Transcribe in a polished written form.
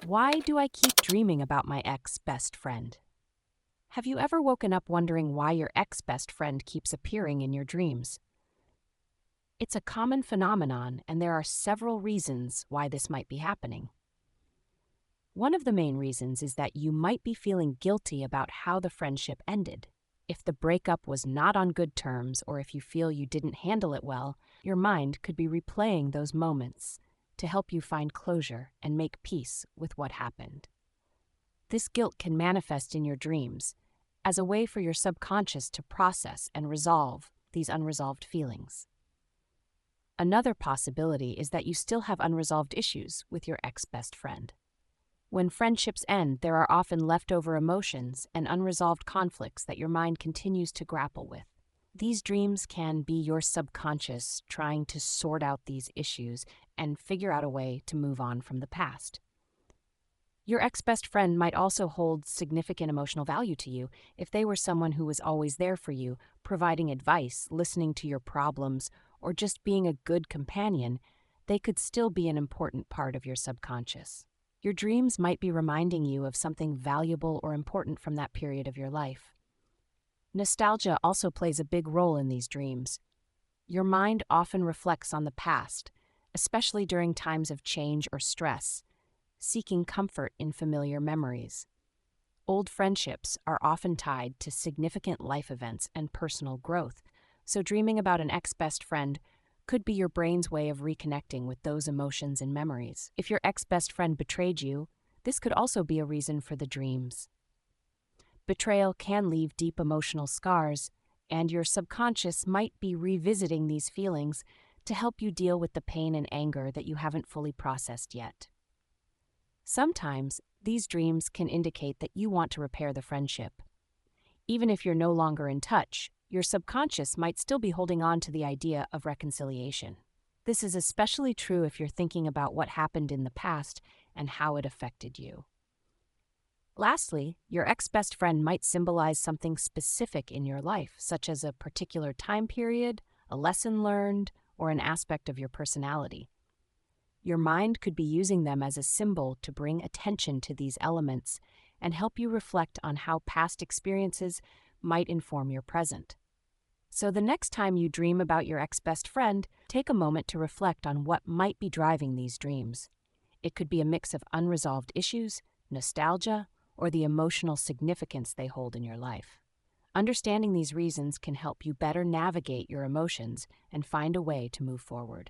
Why do I keep dreaming about my ex-best friend? Have you ever woken up wondering why your ex-best friend keeps appearing in your dreams? It's a common phenomenon, and there are several reasons why this might be happening. One of the main reasons is that you might be feeling guilty about how the friendship ended. If the breakup was not on good terms, or if you feel you didn't handle it well, your mind could be replaying those moments to help you find closure and make peace with what happened. This guilt can manifest in your dreams as a way for your subconscious to process and resolve these unresolved feelings. Another possibility is that you still have unresolved issues with your ex-best friend. When friendships end, there are often leftover emotions and unresolved conflicts that your mind continues to grapple with. These dreams can be your subconscious trying to sort out these issues and figure out a way to move on from the past. Your ex-best friend might also hold significant emotional value to you if they were someone who was always there for you, providing advice, listening to your problems, or just being a good companion. They could still be an important part of your subconscious. Your dreams might be reminding you of something valuable or important from that period of your life. Nostalgia also plays a big role in these dreams. Your mind often reflects on the past, especially during times of change or stress, seeking comfort in familiar memories. Old friendships are often tied to significant life events and personal growth, so dreaming about an ex-best friend could be your brain's way of reconnecting with those emotions and memories. If your ex-best friend betrayed you, this could also be a reason for the dreams. Betrayal can leave deep emotional scars, and your subconscious might be revisiting these feelings to help you deal with the pain and anger that you haven't fully processed yet. Sometimes, these dreams can indicate that you want to repair the friendship. Even if you're no longer in touch, your subconscious might still be holding on to the idea of reconciliation. This is especially true if you're thinking about what happened in the past and how it affected you. Lastly, your ex-best friend might symbolize something specific in your life, such as a particular time period, a lesson learned, or an aspect of your personality. Your mind could be using them as a symbol to bring attention to these elements and help you reflect on how past experiences might inform your present. So the next time you dream about your ex-best friend, take a moment to reflect on what might be driving these dreams. It could be a mix of unresolved issues, nostalgia, or the emotional significance they hold in your life. Understanding these reasons can help you better navigate your emotions and find a way to move forward.